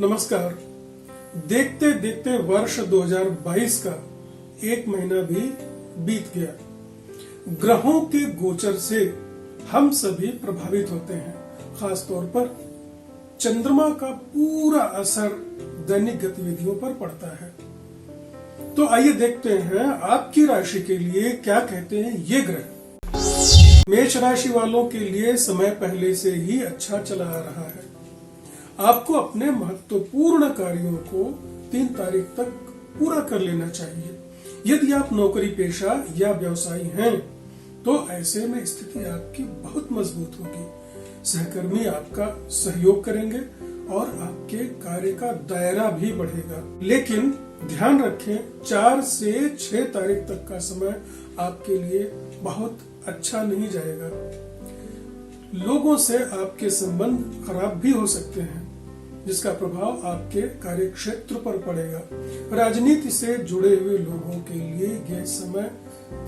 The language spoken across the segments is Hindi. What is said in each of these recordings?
नमस्कार। देखते देखते वर्ष 2022 का एक महीना भी बीत गया। ग्रहों के गोचर से हम सभी प्रभावित होते हैं। खास तौर पर चंद्रमा का पूरा असर दैनिक गतिविधियों पर पड़ता है। तो आइए देखते हैं आपकी राशि के लिए क्या कहते हैं ये ग्रह। मेष राशि वालों के लिए समय पहले से ही अच्छा चला आ रहा है। आपको अपने महत्वपूर्ण कार्यों को 3 तारीख तक पूरा कर लेना चाहिए। यदि आप नौकरी पेशा या व्यवसायी हैं तो ऐसे में स्थिति आपकी बहुत मजबूत होगी। सहकर्मी आपका सहयोग करेंगे और आपके कार्य का दायरा भी बढ़ेगा। लेकिन ध्यान रखें, 4 से 6 तारीख तक का समय आपके लिए बहुत अच्छा नहीं जाएगा। लोगों से आपके संबंध खराब भी हो सकते हैं, जिसका प्रभाव आपके कार्य क्षेत्र पर पड़ेगा। राजनीति से जुड़े हुए लोगों के लिए यह समय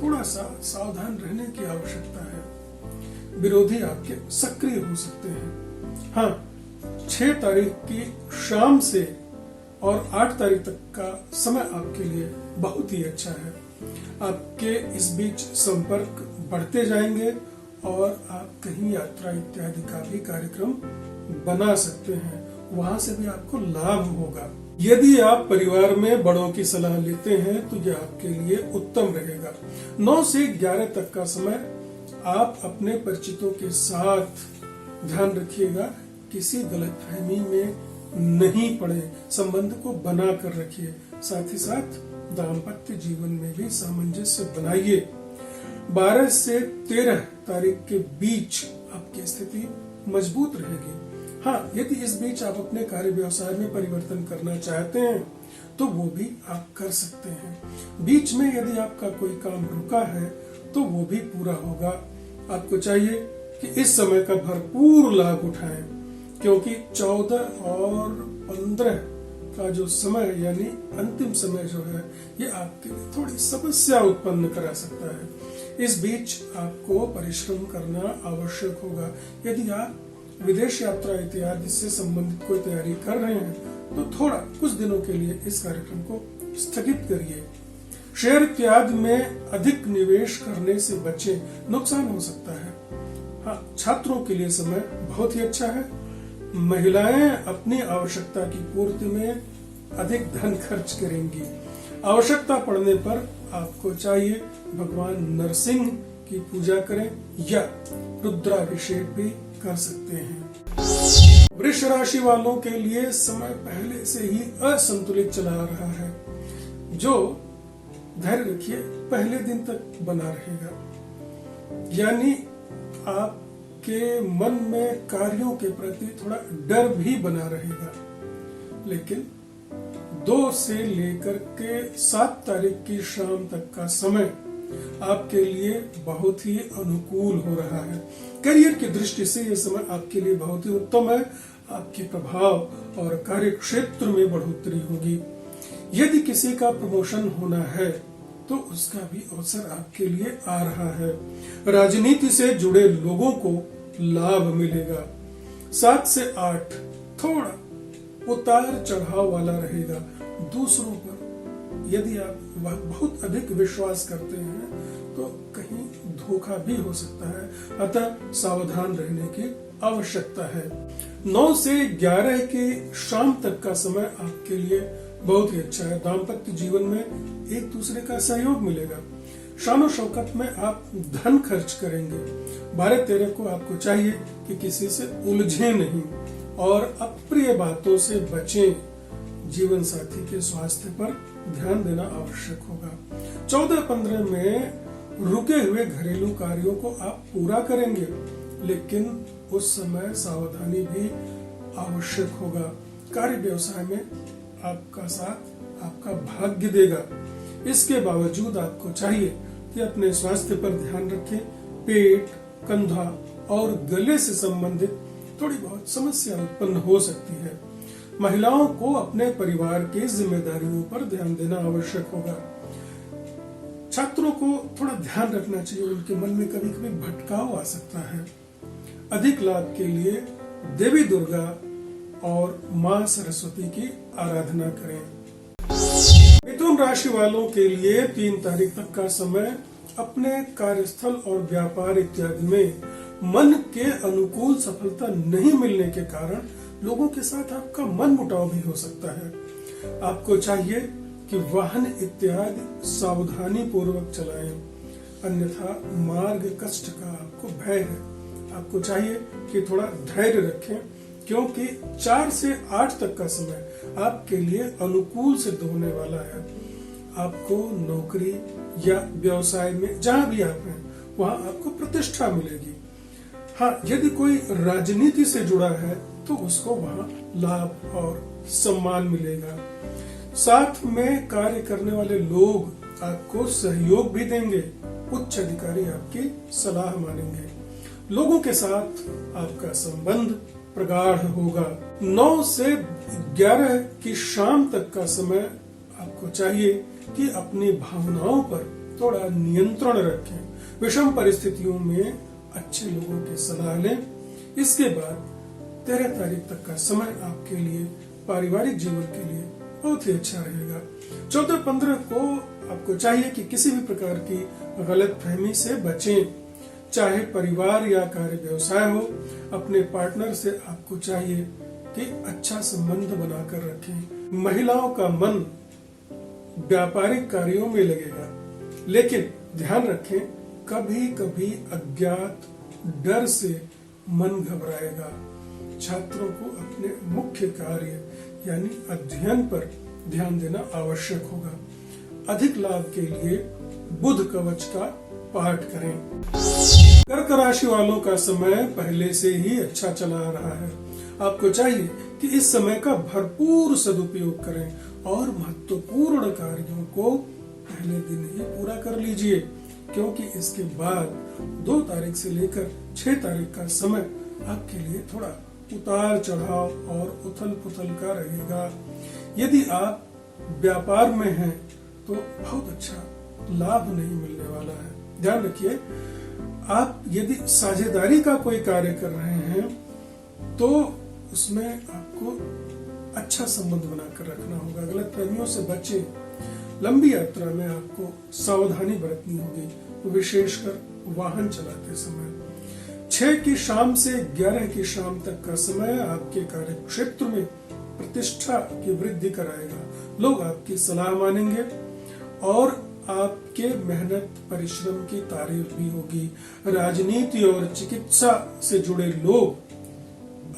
थोड़ा सा सावधान रहने की आवश्यकता है। विरोधी आपके सक्रिय हो सकते हैं। हाँ, 6 तारीख की शाम से और 8 तारीख तक का समय आपके लिए बहुत ही अच्छा है। आपके इस बीच संपर्क बढ़ते जाएंगे और आप कहीं यात्रा इत्यादि का भी कार्यक्रम बना सकते हैं। वहां से भी आपको लाभ होगा। यदि आप परिवार में बड़ों की सलाह लेते हैं तो यह आपके लिए उत्तम रहेगा। 9 से 11 तक का समय आप अपने परिचितों के साथ ध्यान रखिएगा, किसी गलतफहमी में नहीं पड़े, संबंध को बना कर रखिए। साथ ही साथ दाम्पत्य जीवन में भी सामंजस्य बनाइए। 12 से 13 तारीख के बीच आपकी स्थिति मजबूत रहेगी। हाँ, यदि इस बीच आप अपने कार्य व्यवसाय में परिवर्तन करना चाहते हैं तो वो भी आप कर सकते हैं। बीच में यदि आपका कोई काम रुका है तो वो भी पूरा होगा। आपको चाहिए कि इस समय का भरपूर लाभ उठाएं, क्योंकि 14 और 15 का जो समय यानी अंतिम समय जो है ये आपके लिए थोड़ी समस्या उत्पन्न करा सकता है। इस बीच आपको परिश्रम करना आवश्यक होगा। यदि आप विदेश यात्रा इत्यादि से संबंधित कोई तैयारी कर रहे हैं तो थोड़ा कुछ दिनों के लिए इस कार्यक्रम को स्थगित करिए। शेयर इत्यादि में अधिक निवेश करने से बचें, नुकसान हो सकता है। हाँ, छात्रों के लिए समय बहुत ही अच्छा है। महिलाएं अपनी आवश्यकता की पूर्ति में अधिक धन खर्च करेंगी। आवश्यकता पड़ने पर आपको चाहिए भगवान नरसिंह की पूजा करें या रुद्राभिषेक भी कर सकते हैं। वृष राशि वालों के लिए समय पहले से ही असंतुलित चला आ रहा है, जो धैर्य रखिए पहले दिन तक बना रहेगा। यानी आपके मन में कार्यों के प्रति थोड़ा डर भी बना रहेगा। लेकिन 2 से लेकर के 7 तारीख की शाम तक का समय आपके लिए बहुत ही अनुकूल हो रहा है। करियर की दृष्टि से यह समय आपके लिए बहुत ही उत्तम है। आपके प्रभाव और कार्य क्षेत्र में बढ़ोतरी होगी। यदि किसी का प्रमोशन होना है तो उसका भी अवसर आपके लिए आ रहा है। राजनीति से जुड़े लोगों को लाभ मिलेगा। 7 से 8 थोड़ा उतार चढ़ाव वाला रहेगा। दूसरों पर यदि आप बहुत अधिक विश्वास करते हैं तो कहीं धोखा भी हो सकता है, अतः सावधान रहने की आवश्यकता है। 9 से 11 के शाम तक का समय आपके लिए बहुत ही अच्छा है। दाम्पत्य जीवन में एक दूसरे का सहयोग मिलेगा। शानो शौकत में आप धन खर्च करेंगे। 12-13 को आपको चाहिए कि किसी से उलझे नहीं और अप्रिय बातों से बचें। जीवन साथी के स्वास्थ्य पर ध्यान देना आवश्यक होगा। 14-15 में रुके हुए घरेलू कार्यों को आप पूरा करेंगे, लेकिन उस समय सावधानी भी आवश्यक होगा। कार्य व्यवसाय में आपका साथ आपका भाग्य देगा। इसके बावजूद आपको चाहिए कि अपने स्वास्थ्य पर ध्यान रखें। पेट, कंधा और गले से संबंधित थोड़ी बहुत समस्या उत्पन्न हो सकती है। महिलाओं को अपने परिवार की जिम्मेदारियों पर ध्यान देना आवश्यक होगा। छात्रों को थोड़ा ध्यान रखना चाहिए, उनके मन में कभी कभी भटकाव आ सकता है। अधिक लाभ के लिए देवी दुर्गा और माँ सरस्वती की आराधना करें। मिथुन राशि वालों के लिए 3 तारीख तक का समय अपने कार्यस्थल और व्यापार इत्यादि में मन के अनुकूल सफलता नहीं मिलने के कारण लोगों के साथ आपका मन मुटाव भी हो सकता है। आपको चाहिए कि वाहन इत्यादि सावधानी पूर्वक चलाएं, अन्यथा मार्ग कष्ट का आपको भय है। आपको चाहिए कि थोड़ा धैर्य रखें, क्योंकि 4 से 8 तक का समय आपके लिए अनुकूल सिद्ध होने वाला है। आपको नौकरी या व्यवसाय में जहां भी आप हैं वहां आपको प्रतिष्ठा मिलेगी। हाँ, यदि कोई राजनीति से जुड़ा है तो उसको वहां लाभ और सम्मान मिलेगा। साथ में कार्य करने वाले लोग आपको सहयोग भी देंगे। उच्च अधिकारी आपकी सलाह मानेंगे। लोगों के साथ आपका संबंध प्रगाढ़ होगा। 9 से 11 की शाम तक का समय आपको चाहिए कि अपनी भावनाओं पर थोड़ा नियंत्रण रखें। विषम परिस्थितियों में अच्छे लोगों की सलाह लें। इसके बाद 13 तारीख तक का समय आपके लिए पारिवारिक जीवन के लिए बहुत ही अच्छा रहेगा। 14-15 को आपको चाहिए कि किसी भी प्रकार की गलतफहमी से बचें, चाहे परिवार या कार्य व्यवसाय हो। अपने पार्टनर से आपको चाहिए कि अच्छा संबंध बनाकर रखें। महिलाओं का मन व्यापारिक कार्यों में लगेगा, लेकिन ध्यान रखें कभी कभी अज्ञात डर से मन घबराएगा। छात्रों को अपने मुख्य कार्य यानी अध्ययन पर ध्यान देना आवश्यक होगा। अधिक लाभ के लिए बुध कवच का पाठ करें। कर्क राशि वालों का समय पहले से ही अच्छा चला आ रहा है। आपको चाहिए कि इस समय का भरपूर सदुपयोग करें और महत्वपूर्ण कार्यों को पहले दिन ही पूरा कर लीजिए, क्योंकि इसके बाद 2 तारीख से लेकर 6 तारीख का समय आपके लिए थोड़ा उतार चढ़ाव और उथल पुथल का रहेगा। यदि आप व्यापार में हैं तो बहुत अच्छा लाभ नहीं मिलने वाला है। ध्यान रखिए, आप यदि साझेदारी का कोई कार्य कर रहे हैं तो उसमें आपको अच्छा संबंध बनाकर रखना होगा। गलतफहमियों से बचें। लंबी यात्रा में आपको सावधानी बरतनी होगी, विशेषकर वाहन चलाते समय। 6 की शाम से 11 की शाम तक का समय आपके कार्य क्षेत्र में प्रतिष्ठा की वृद्धि कराएगा। लोग आपकी सलाह मानेंगे और आपके मेहनत परिश्रम की तारीफ भी होगी। राजनीति और चिकित्सा से जुड़े लोग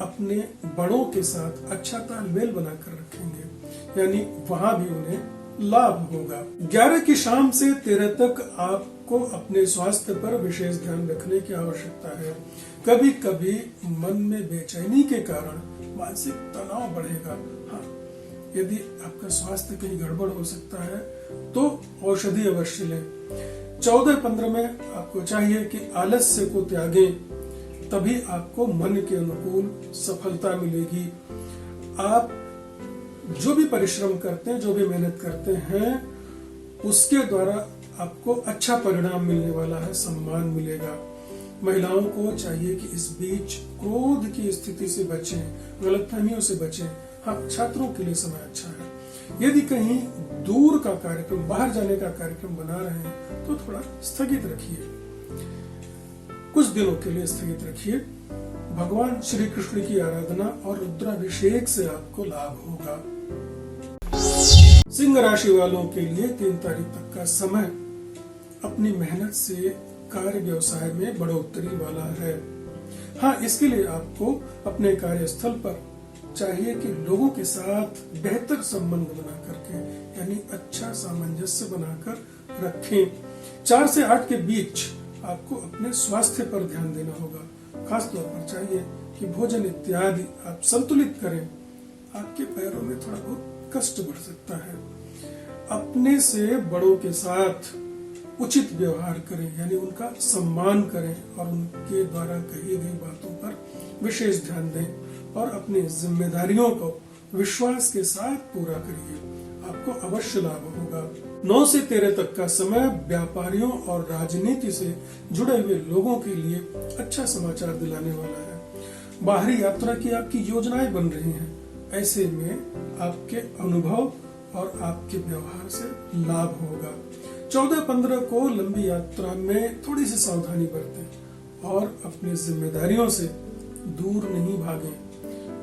अपने बड़ों के साथ अच्छा तालमेल बनाकर रखेंगे, यानी वहां भी उन्हें लाभ होगा। 11 की शाम से 13 तक आपको अपने स्वास्थ्य पर विशेष ध्यान रखने की आवश्यकता है। कभी कभी मन में बेचैनी के कारण मानसिक तनाव बढ़ेगा। हाँ, यदि आपका स्वास्थ्य कहीं गड़बड़ हो सकता है तो औषधि अवश्य लें। 14-15 में आपको चाहिए कि आलस्य को त्यागें, तभी आपको मन के अनुकूल सफलता मिलेगी। आप जो भी परिश्रम करते हैं, जो भी मेहनत करते हैं, उसके द्वारा आपको अच्छा परिणाम मिलने वाला है, सम्मान मिलेगा। महिलाओं को चाहिए कि इस बीच क्रोध की स्थिति से बचें, गलतफहमियों से बचें। हाँ, छात्रों के लिए समय अच्छा है। यदि कहीं दूर का कार्यक्रम, बाहर जाने का कार्यक्रम बना रहे हैं तो थोड़ा स्थगित रखिए, कुछ दिनों के लिए स्थगित रखिए। भगवान श्री कृष्ण की आराधना और रुद्राभिषेक से आपको लाभ होगा। सिंह राशि वालों के लिए 3 तारीख तक का समय अपनी मेहनत से कार्य व्यवसाय में बढ़ोतरी वाला है। हाँ, इसके लिए आपको अपने कार्यस्थल पर चाहिए कि लोगों के साथ बेहतर संबंध बना करके, यानी अच्छा सामंजस्य बनाकर रखें। 4 से 8 के बीच आपको अपने स्वास्थ्य पर ध्यान देना होगा। खास तौर पर चाहिए कि भोजन इत्यादि आप संतुलित करें। आपके पैरों में थोड़ा बहुत कष्ट बढ़ सकता है। अपने से बड़ों के साथ उचित व्यवहार करें, यानी उनका सम्मान करें और उनके द्वारा कही गई बातों पर विशेष ध्यान दें और अपनी जिम्मेदारियों को विश्वास के साथ पूरा करिए। आपको अवश्य लाभ होगा। 9 से 13 तक का समय व्यापारियों और राजनीति से जुड़े हुए लोगों के लिए अच्छा समाचार दिलाने वाला है। बाहरी यात्रा की आपकी योजनाएं बन रही हैं। ऐसे में आपके अनुभव और आपके व्यवहार से लाभ होगा। 14-15 को लंबी यात्रा में थोड़ी सी सावधानी बरतें और अपनी जिम्मेदारियों से दूर नहीं भागें।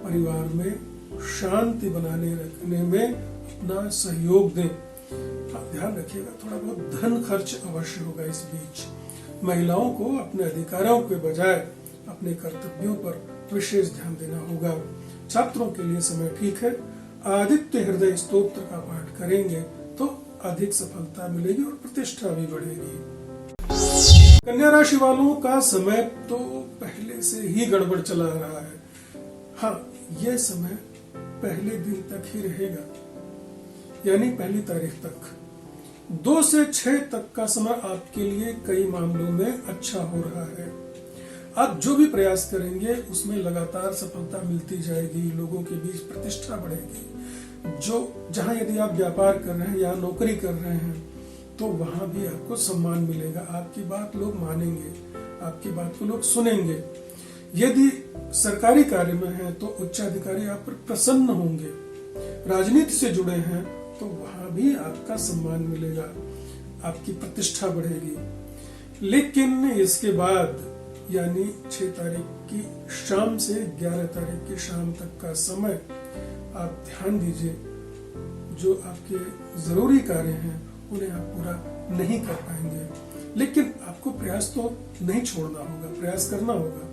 परिवार में शांति बनाने रखने में अपना सहयोग दें। ध्यान रखिएगा, थोड़ा बहुत धन खर्च अवश्य होगा इस बीच। महिलाओं को अपने अधिकारों के बजाय अपने कर्तव्यों पर विशेष ध्यान देना होगा। छात्रों के लिए समय ठीक है। आदित्य हृदय स्तोत्र का पाठ करेंगे तो अधिक सफलता मिलेगी और प्रतिष्ठा भी बढ़ेगी। कन्या राशि वालों का समय तो पहले से ही गड़बड़ चला रहा है। हाँ, यह समय पहले दिन तक ही रहेगा, यानी पहली तारीख तक। 2 से 6 तक का समय आपके लिए कई मामलों में अच्छा हो रहा है। आप जो भी प्रयास करेंगे उसमें लगातार सफलता मिलती जाएगी। लोगों के बीच प्रतिष्ठा बढ़ेगी। जहां यदि आप व्यापार कर रहे हैं या नौकरी कर रहे हैं तो वहां भी आपको सम्मान मिलेगा। आपकी बात लोग मानेंगे, आपकी बात को लोग सुनेंगे। यदि सरकारी कार्य में हैं तो उच्चाधिकारी आप पर प्रसन्न होंगे। राजनीति से जुड़े हैं तो वहां भी आपका सम्मान मिलेगा, आपकी प्रतिष्ठा बढ़ेगी। लेकिन इसके बाद यानी 6 तारीख की शाम से 11 तारीख की शाम तक का समय आप ध्यान दीजिए। जो आपके जरूरी कार्य हैं उन्हें आप पूरा नहीं कर पाएंगे, लेकिन आपको प्रयास तो नहीं छोड़ना होगा, प्रयास करना होगा।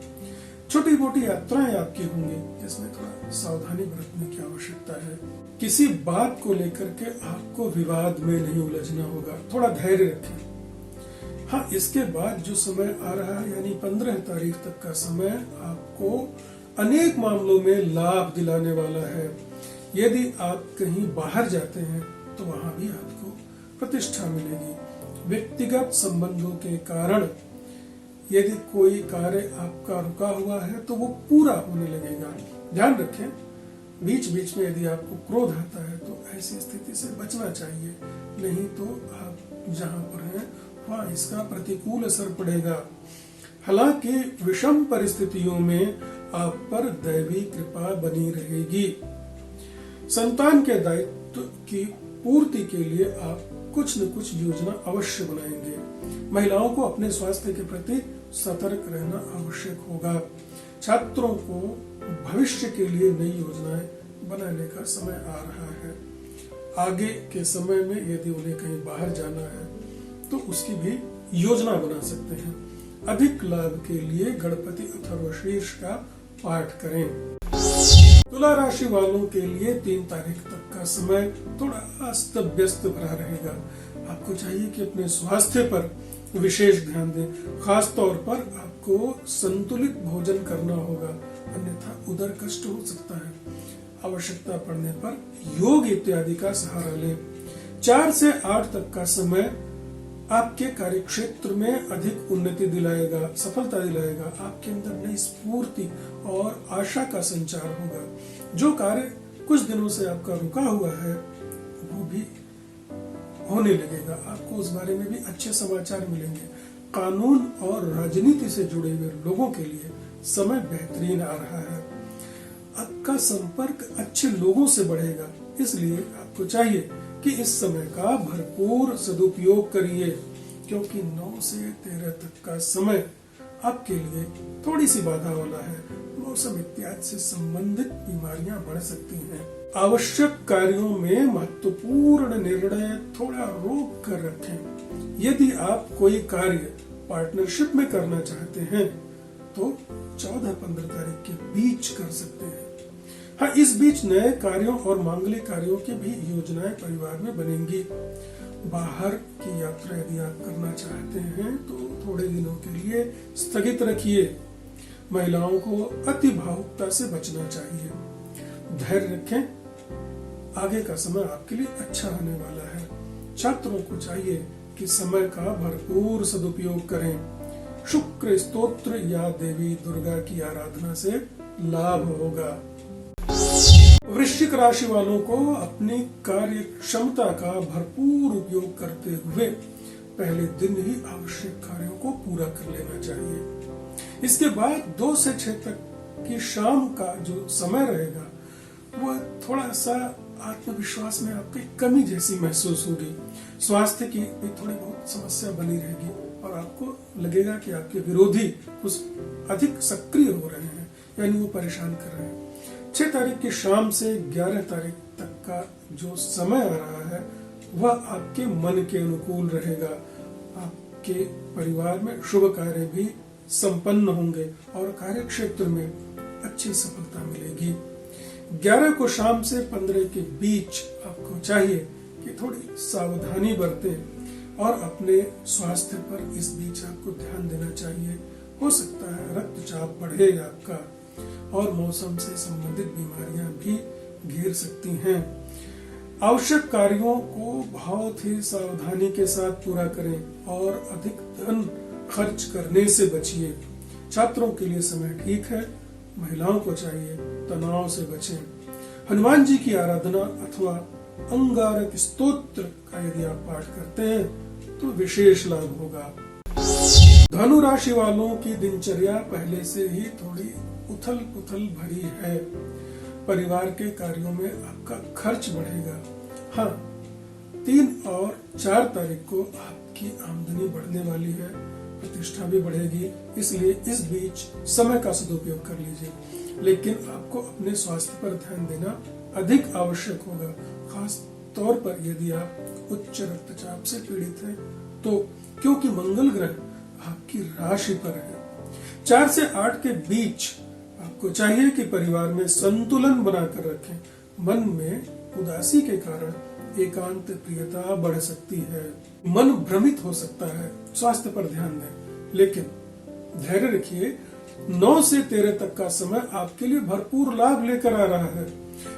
छोटी मोटी यात्राएं आपकी होंगी जिसमें थोड़ा सावधानी बरतने की आवश्यकता है। किसी बात को लेकर के आपको विवाद में नहीं उलझना होगा, थोड़ा धैर्य रखें। हाँ, इसके बाद जो समय आ रहा है यानी 15 तारीख तक का समय आपको अनेक मामलों में लाभ दिलाने वाला है। यदि आप कहीं बाहर जाते हैं तो वहां भी आपको प्रतिष्ठा मिलेगी। व्यक्तिगत संबंधों के कारण यदि कोई कार्य आपका रुका हुआ है तो वो पूरा होने लगेगा। ध्यान रखें, बीच बीच में यदि आपको क्रोध आता है तो ऐसी स्थिति से बचना चाहिए, नहीं तो आप जहां पर हैं वहां इसका प्रतिकूल असर पड़ेगा। हालांकि विषम परिस्थितियों में आप पर दैवी कृपा बनी रहेगी। संतान के दायित्व की पूर्ति के लिए आप कुछ न कुछ योजना अवश्य बनाएंगे। महिलाओं को अपने स्वास्थ्य के प्रति सतर्क रहना आवश्यक होगा। छात्रों को भविष्य के लिए नई योजनाएं बनाने का समय आ रहा है। आगे के समय में यदि उन्हें कहीं बाहर जाना है तो उसकी भी योजना बना सकते हैं। अधिक लाभ के लिए गणपति अथर्वशीर्ष का पाठ करें। तुला राशि वालों के लिए 3 तारीख तक का समय थोड़ा अस्त व्यस्त भरा रहेगा। आपको चाहिए कि अपने स्वास्थ्य पर विशेष ध्यान दें। खास तौर पर आपको संतुलित भोजन करना होगा, अन्यथा उदर कष्ट हो सकता है। आवश्यकता पड़ने पर योग इत्यादि का सहारा लें। 4 से 8 तक का समय आपके कार्य क्षेत्र में अधिक उन्नति दिलाएगा, सफलता दिलाएगा। आपके अंदर नई स्फूर्ति और आशा का संचार होगा। जो कार्य कुछ दिनों से आपका रुका हुआ है वो भी होने लगेगा। आपको उस बारे में भी अच्छे समाचार मिलेंगे। कानून और राजनीति से जुड़े हुए लोगों के लिए समय बेहतरीन आ रहा है। आपका संपर्क अच्छे लोगों से बढ़ेगा, इसलिए आपको चाहिए कि इस समय का भरपूर सदुपयोग करिए, क्योंकि 9 से 13 तक का समय आपके लिए थोड़ी सी बाधा वाला है। मौसम इत्यादि से संबंधित बीमारियां बढ़ सकती हैं। आवश्यक कार्यों में महत्वपूर्ण निर्णय थोड़ा रोक कर रखें। यदि आप कोई कार्य पार्टनरशिप में करना चाहते हैं तो 14-15 तारीख के बीच कर सकते हैं। हाँ, इस बीच नए कार्यों और मांगलिक कार्यों की भी योजनाएं परिवार में बनेंगी। बाहर की यात्रा यदि आप करना चाहते हैं तो थोड़े दिनों के लिए स्थगित रखिए। महिलाओं को अति भावुकता से बचना चाहिए। धैर्य रखें, आगे का समय आपके लिए अच्छा आने वाला है। छात्रों को चाहिए कि समय का भरपूर सदुपयोग करें। शुक्र स्तोत्र या देवी दुर्गा की आराधना से लाभ होगा। वृश्चिक राशि वालों को अपनी कार्य क्षमता का भरपूर उपयोग करते हुए पहले दिन ही आवश्यक कार्यों को पूरा कर लेना चाहिए। इसके बाद 2 से 6 तक कि शाम का जो समय रहेगा वह थोड़ा सा आत्मविश्वास में आपकी कमी जैसी महसूस होगी। स्वास्थ्य की भी थोड़ी बहुत समस्या बनी रहेगी और आपको लगेगा कि आपके विरोधी कुछ अधिक सक्रिय हो रहे हैं, यानी वो परेशान कर रहे हैं। 6 तारीख की शाम से 11 तारीख तक का जो समय आ रहा है वह आपके मन के अनुकूल रहेगा। आपके परिवार में शुभ कार्य भी संपन्न होंगे और कार्य क्षेत्र में अच्छी सफलता मिलेगी। 11 को शाम से 15 के बीच आपको चाहिए कि थोड़ी सावधानी बरतें और अपने स्वास्थ्य पर इस बीच आपको ध्यान देना चाहिए। हो सकता है रक्तचाप बढ़े आपका और मौसम से संबंधित बीमारियां भी घेर सकती हैं। आवश्यक कार्यों को बहुत ही सावधानी के साथ पूरा करें और अधिक धन खर्च करने से बचिए। छात्रों के लिए समय ठीक है। महिलाओं को चाहिए तनाव से बचें। हनुमान जी की आराधना अथवा अंगारक स्तोत्र का यदि आप पाठ करते हैं तो विशेष लाभ होगा। धनु राशि वालों की दिनचर्या पहले से ही थोड़ी उथल पुथल भरी है। परिवार के कार्यों में आपका खर्च बढ़ेगा। हाँ, 3 और 4 तारीख को आपकी आमदनी बढ़ने वाली है, प्रतिष्ठा भी बढ़ेगी, इसलिए इस बीच समय का सदुपयोग कर लीजिए। लेकिन आपको अपने स्वास्थ्य पर ध्यान देना अधिक आवश्यक होगा, खास तौर पर यदि आप उच्च रक्तचाप से पीड़ित हैं तो, क्योंकि मंगल ग्रह आपकी राशि पर है। 4 से 8 के बीच आपको चाहिए कि परिवार में संतुलन बनाकर रखें। मन में उदासी के कारण एकांत प्रियता बढ़ सकती है, मन भ्रमित हो सकता है। स्वास्थ्य पर ध्यान दें, लेकिन धैर्य रखिए। 9 से 13 तक का समय आपके लिए भरपूर लाभ लेकर आ रहा है।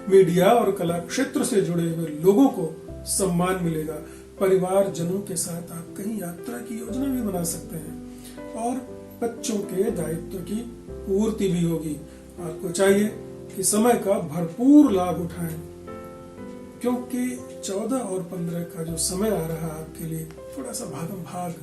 मीडिया और कला क्षेत्र से जुड़े हुए लोगों को सम्मान मिलेगा। परिवार जनों के साथ आप कहीं यात्रा की योजना भी बना सकते हैं और बच्चों के दायित्व की पूर्ति भी होगी। आपको चाहिए कि समय का भरपूर लाभ उठाएं, क्योंकि 14 और 15 का जो समय आ रहा है आपके लिए थोड़ा सा भागम भाग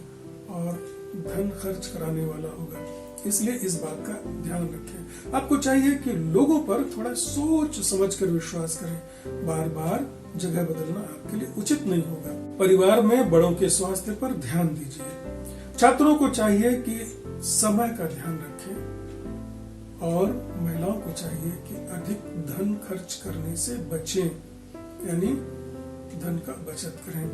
और धन खर्च कराने वाला होगा, इसलिए इस बात का ध्यान रखें। आपको चाहिए कि लोगों पर थोड़ा सोच समझकर विश्वास करें। बार बार जगह बदलना आपके लिए उचित नहीं होगा। परिवार में बड़ों के स्वास्थ्य पर ध्यान दीजिए। छात्रों को चाहिए कि समय का ध्यान रखें और महिलाओं को चाहिए कि अधिक धन खर्च करने से बचें, यानी धन का बचत करें।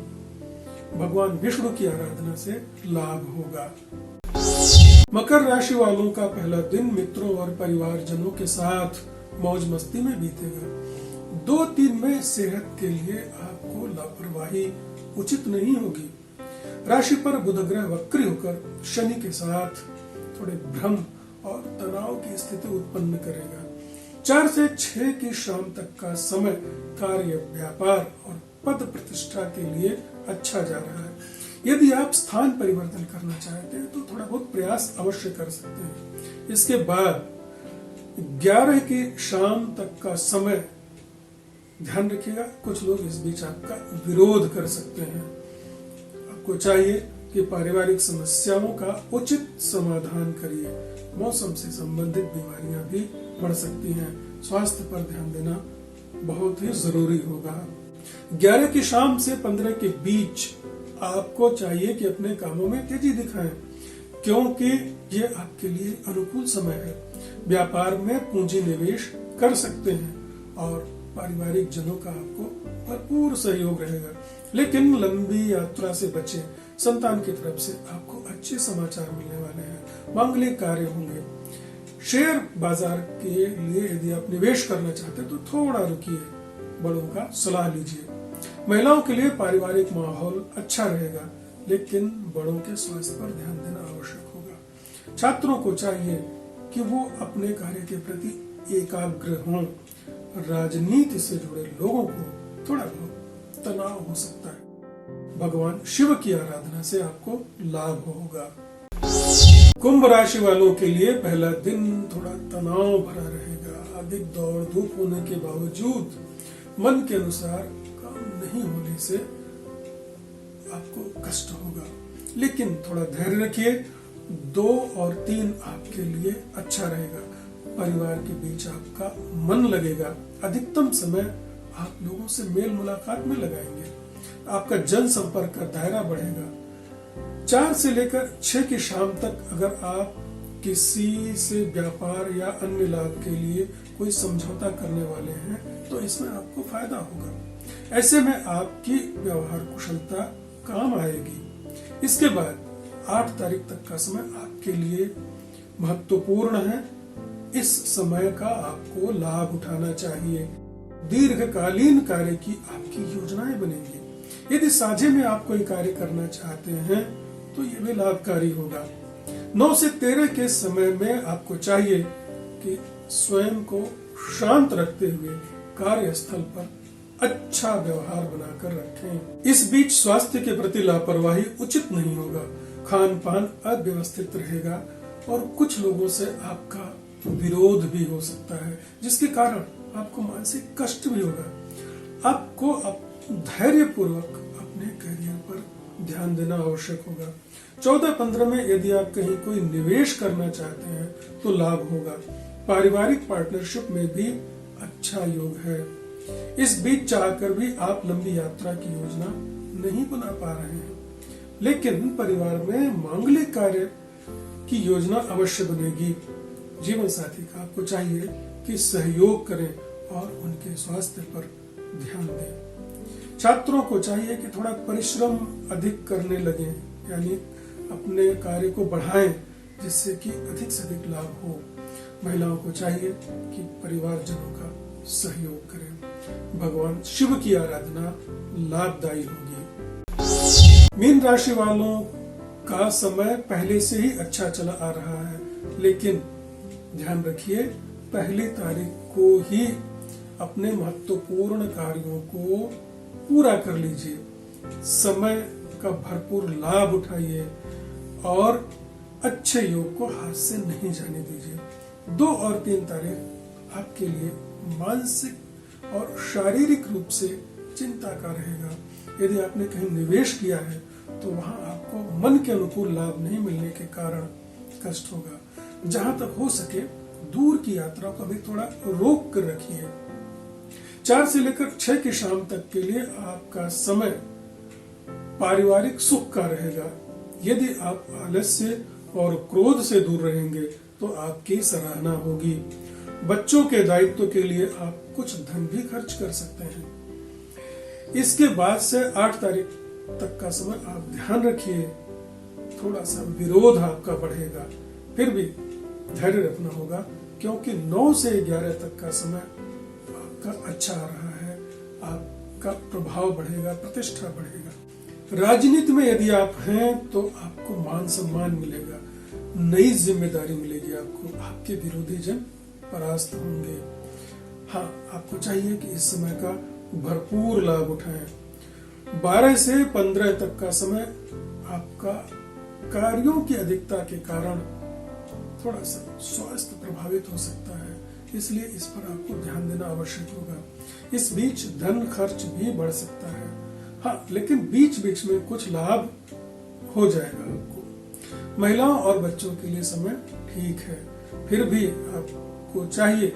भगवान विष्णु की आराधना से लाभ होगा। मकर राशि वालों का पहला दिन मित्रों और परिवारजनों के साथ मौज मस्ती में बीतेगा। 2-3 में सेहत के लिए आपको लापरवाही उचित नहीं होगी। राशि पर बुध ग्रह वक्री होकर शनि के साथ थोड़े भ्रम और तनाव की स्थिति उत्पन्न करेगा। 4 से 6 की शाम तक का समय कार्य, व्यापार और पद प्रतिष्ठा के लिए अच्छा जा रहा है। यदि आप स्थान परिवर्तन करना चाहते हैं तो थोड़ा बहुत प्रयास अवश्य कर सकते हैं। इसके बाद 11 की शाम तक का समय ध्यान रखिएगा, कुछ लोग इस बीच आपका विरोध कर सकते हैं। आपको चाहिए कि पारिवारिक समस्याओं का उचित समाधान करिए। मौसम से संबंधित बीमारियां भी बढ़ सकती हैं। स्वास्थ्य पर ध्यान देना बहुत ही जरूरी होगा। 11 की शाम से 15 के बीच आपको चाहिए कि अपने कामों में तेजी दिखाएं, क्योंकि ये आपके लिए अनुकूल समय है। व्यापार में पूंजी निवेश कर सकते हैं और पारिवारिक जनों का आपको भरपूर सहयोग रहेगा। लेकिन लंबी यात्रा से बचें। संतान की तरफ से आपको अच्छे समाचार मिलने वाले हैं। मांगलिक कार्य होंगे। शेयर बाजार के लिए यदि आप निवेश करना चाहते हैं तो थोड़ा रुकिए, बड़ों का सलाह लीजिए। महिलाओं के लिए पारिवारिक माहौल अच्छा रहेगा, लेकिन बड़ों के स्वास्थ्य पर ध्यान देना आवश्यक होगा। छात्रों को चाहिए कि वो अपने कार्य के प्रति एकाग्र हों। राजनीति से जुड़े लोगों को थोड़ा बहुत तनाव हो सकता है। भगवान शिव की आराधना से आपको लाभ होगा। कुंभ राशि वालों के लिए पहला दिन थोड़ा तनाव भरा रहेगा। अधिक दौड़ धूप होने के बावजूद मन के अनुसार काम नहीं होने से आपको कष्ट होगा, लेकिन थोड़ा धैर्य रखिए। 2 और 3 आपके लिए अच्छा रहेगा। परिवार के बीच आपका मन लगेगा। अधिकतम समय आप लोगों से मेल मुलाकात में लगाएंगे। आपका जन संपर्क का दायरा बढ़ेगा। 4 से लेकर 6 की शाम तक अगर आप किसी से व्यापार या अन्य लाभ के लिए कोई समझौता करने वाले हैं तो इसमें आपको फायदा होगा। ऐसे में आपकी व्यवहार कुशलता काम आएगी। इसके बाद 8 तारीख तक का समय आपके लिए महत्वपूर्ण है। इस समय का आपको लाभ उठाना चाहिए। दीर्घकालीन कार्य की आपकी योजनाएं बनेंगी। यदि साझे में आप कोई कार्य करना चाहते हैं तो ये भी लाभकारी होगा। 9 से 13 के समय में आपको चाहिए कि स्वयं को शांत रखते हुए कार्यस्थल पर अच्छा व्यवहार बनाकर रखें। इस बीच स्वास्थ्य के प्रति लापरवाही उचित नहीं होगा। खान पान अव्यवस्थित रहेगा और कुछ लोगों से आपका विरोध भी हो सकता है, जिसके कारण आपको मानसिक कष्ट भी होगा। आपको धैर्य पूर्वक अपने करियर पर ध्यान देना आवश्यक होगा। 14-15 में यदि आप कहीं कोई निवेश करना चाहते हैं तो लाभ होगा। पारिवारिक पार्टनरशिप में भी अच्छा योग है। इस बीच चाहकर भी आप लंबी यात्रा की योजना नहीं बना पा रहे हैं, लेकिन परिवार में मांगलिक कार्य की योजना अवश्य बनेगी। जीवन साथी का आपको चाहिए कि सहयोग करें और उनके स्वास्थ्य पर ध्यान दें। छात्रों को चाहिए कि थोड़ा परिश्रम अधिक करने लगे, यानी अपने कार्य को बढ़ाएं जिससे कि अधिक से अधिक लाभ हो। महिलाओं को चाहिए कि परिवारजनों का सहयोग करें। भगवान शिव की आराधना लाभदायी होगी। मीन राशि वालों का समय पहले से ही अच्छा चला आ रहा है, लेकिन ध्यान रखिए 1 तारीख को ही अपने महत्वपूर्ण कार्यों को पूरा कर लीजिए। समय का भरपूर लाभ उठाइए और अच्छे योग को हाथ से नहीं जाने दीजिए। 2 और 3 तारीख आपके लिए मानसिक और शारीरिक रूप से चिंता का रहेगा। यदि आपने कहीं निवेश किया है तो वहां आपको मन के अनुकूल लाभ नहीं मिलने के कारण कष्ट होगा। जहां तक हो सके दूर की यात्रा को भी थोड़ा रोक कर रखिए। 4 से लेकर 6 की शाम तक के लिए आपका समय पारिवारिक सुख का रहेगा। यदि आप आलस्य और क्रोध से दूर रहेंगे तो आपकी सराहना होगी। बच्चों के दायित्व के लिए आप कुछ धन भी खर्च कर सकते हैं। इसके बाद से 8 तारीख तक का समय आप ध्यान रखिए, थोड़ा सा विरोध आपका बढ़ेगा। फिर भी धैर्य रखना होगा, क्योंकि 9 से 11 तक का समय आपका अच्छा आ रहा है। आपका प्रभाव बढ़ेगा, प्रतिष्ठा बढ़ेगा। राजनीति में यदि आप हैं तो आपको मान सम्मान मिलेगा, नई जिम्मेदारी मिलेगी आपको। आपके विरोधी जन परास्त होंगे। हाँ, आपको चाहिए कि इस समय का भरपूर लाभ उठाएं। 12 से 15 तक का समय आपका कार्यों की अधिकता के कारण थोड़ा सा स्वास्थ्य प्रभावित हो सकता है, इसलिए इस पर आपको ध्यान देना आवश्यक होगा। इस बीच धन खर्च भी बढ़ सकता है। हाँ, लेकिन बीच बीच में कुछ लाभ हो जाएगा आपको। महिलाओं और बच्चों के लिए समय ठीक है। फिर भी आपको चाहिए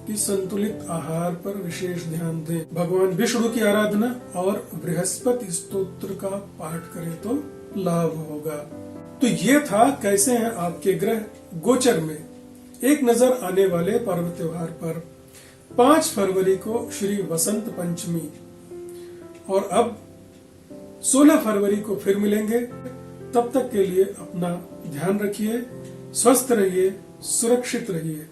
कि संतुलित आहार पर विशेष ध्यान दें। भगवान विष्णु की आराधना और बृहस्पति स्तोत्र का पाठ करें तो लाभ होगा। तो ये था कैसे हैं आपके ग्रह गोचर में। एक नजर आने वाले पर्व त्योहार पर 5 फरवरी को श्री वसंत पंचमी और अब 16 फरवरी को फिर मिलेंगे। तब तक के लिए अपना ध्यान रखिए, स्वस्थ रहिए, सुरक्षित रहिए।